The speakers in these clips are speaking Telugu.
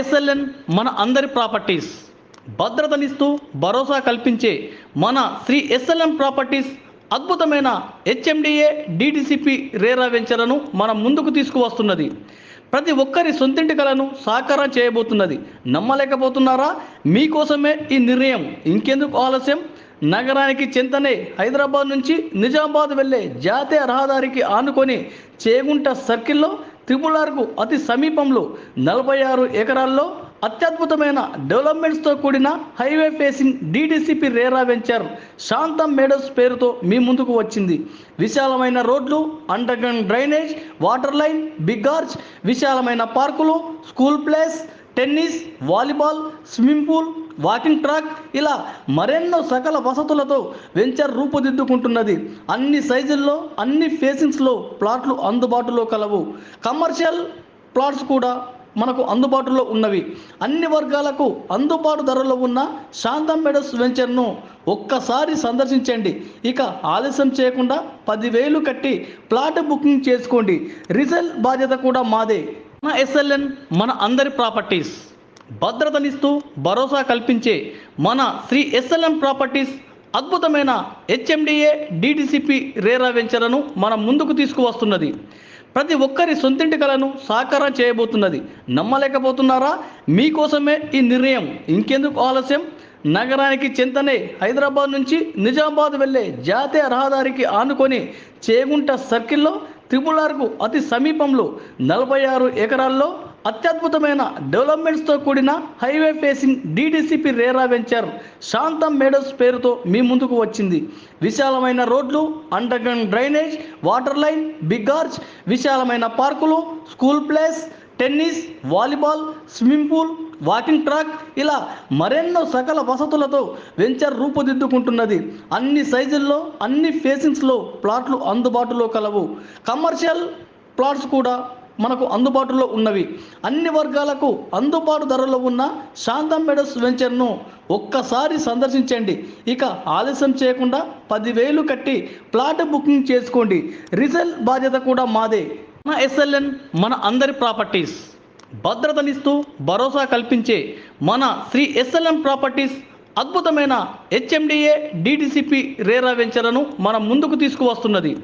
ఎస్ఎల్ఎన్ మన అందరి ప్రాపర్టీస్ భద్రతనిస్తూ భరోసా కల్పించే మన శ్రీ ఎస్ఎల్ఎన్ ప్రాపర్టీస్ అద్భుతమైన హెచ్ఎండిఏ డిటిసిపి రేరా వెంచర్లను మన ముందుకు తీసుకువస్తున్నది. ప్రతి ఒక్కరి సొంతింటి కలను సాకారం చేయబోతున్నది. నమ్మలేకపోతున్నారా? మీకోసమే ఈ నిర్ణయం. ఇంకెందుకు ఆలస్యం? నగరానికి చెంతనే హైదరాబాద్ నుంచి నిజామాబాద్ వెళ్లే జాతీయ రహదారికి ఆనుకొని చేగుంట సర్కిల్లో త్రిపులార్కు అతి సమీపంలో 46 ఎకరాల్లో అత్యద్భుతమైన డెవలప్మెంట్స్తో కూడిన highway facing DTCP RERA venture Shantam Meadows పేరుతో మీ ముందుకు వచ్చింది. విశాలమైన రోడ్లు, underground drainage, water line, big arch, విశాలమైన పార్కులు, school place, tennis, volleyball, swimming pool, walking track, ఇలా మరెన్నో సకల వసతులతో వెంచర్ రూపుదిద్దుకుంటున్నది. అన్ని సైజుల్లో, అన్ని ఫేసింగ్స్లో ప్లాట్లు అందుబాటులో కలవు. కమర్షియల్ ప్లాట్స్ కూడా మనకు అందుబాటులో ఉన్నవి. అన్ని వర్గాలకు అందుబాటు ధరలో ఉన్న శాంతం మేడోస్ వెంచర్ను ఒక్కసారి సందర్శించండి. ఇక ఆలస్యం చేయకుండా 10,000 కట్టి ప్లాట్ బుకింగ్ చేసుకోండి. రిజల్ బాధ్యత కూడా మాదే. మన ఎస్ఎల్ఎన్ మన అందరి ప్రాపర్టీస్ భద్రతనిస్తూ భరోసా కల్పించే మన శ్రీ ఎస్ఎల్ఎన్ ప్రాపర్టీస్ అద్భుతమైన హెచ్ఎండిఏ డిటిసిపి రేరా వెంచర్లను మన ముందుకు తీసుకువస్తున్నది. ప్రతి ఒక్కరి సొంతింటి కలను సాకారం చేయబోతున్నది. నమ్మలేకపోతున్నారా? మీకోసమే ఈ నిర్ణయం. ఇంకెందుకు ఆలస్యం? నగరానికి చెంతనే హైదరాబాద్ నుంచి నిజామాబాద్ వెళ్లే జాతీయ రహదారికి ఆనుకొని చేగుంట సర్కిల్లో త్రిపులార్కు అతి సమీపంలో 46 ఎకరాల్లో అత్యద్భుతమైన డెవలప్మెంట్స్తో కూడిన highway facing DTCP RERA venture Shantam Meadows పేరుతో మీ ముందుకు వచ్చింది. విశాలమైన రోడ్లు, underground drainage, water line, big arch, విశాలమైన పార్కులు, school place, tennis, volleyball, swimming pool, walking track, ఇలా మరెన్నో సకల వసతులతో వెంచర్ రూపుదిద్దుకుంటున్నది. అన్ని సైజుల్లో, అన్ని ఫేసింగ్స్లో ప్లాట్లు అందుబాటులో కలవు. కమర్షియల్ ప్లాట్స్ కూడా మనకు అందుబాటులో ఉన్నవి. అన్ని వర్గాలకు అందుబాటు ధరలో ఉన్న శాంతం మేడోస్ వెంచర్ను ఒక్కసారి సందర్శించండి. ఇక ఆలస్యం చేయకుండా 10,000 కట్టి ప్లాట్ బుకింగ్ చేసుకోండి. రిజల్ బాధ్యత కూడా మాదే. మన ఎస్ఎల్ఎన్ మన అందరి ప్రాపర్టీస్ భద్రతనిస్తూ భరోసా కల్పించే మన శ్రీ ఎస్ఎల్ఎన్ ప్రాపర్టీస్ అద్భుతమైన హెచ్ఎండిఏ డిటిసిపి రేరా వెంచర్లను మన ముందుకు తీసుకువస్తున్నది.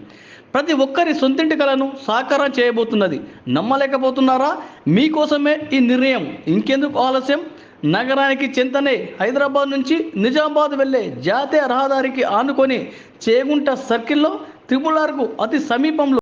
ప్రతి ఒక్కరి సొంతింటి కలను సాకారం చేయబోతున్నది. నమ్మలేకపోతున్నారా? మీకోసమే ఈ నిర్ణయం. ఇంకెందుకు ఆలస్యం? నగరానికి చెంతనే హైదరాబాద్ నుంచి నిజామాబాద్ వెళ్లే జాతీయ రహదారికి ఆనుకొని చేగుంట సర్కిల్లో త్రిపులార్కు అతి సమీపంలో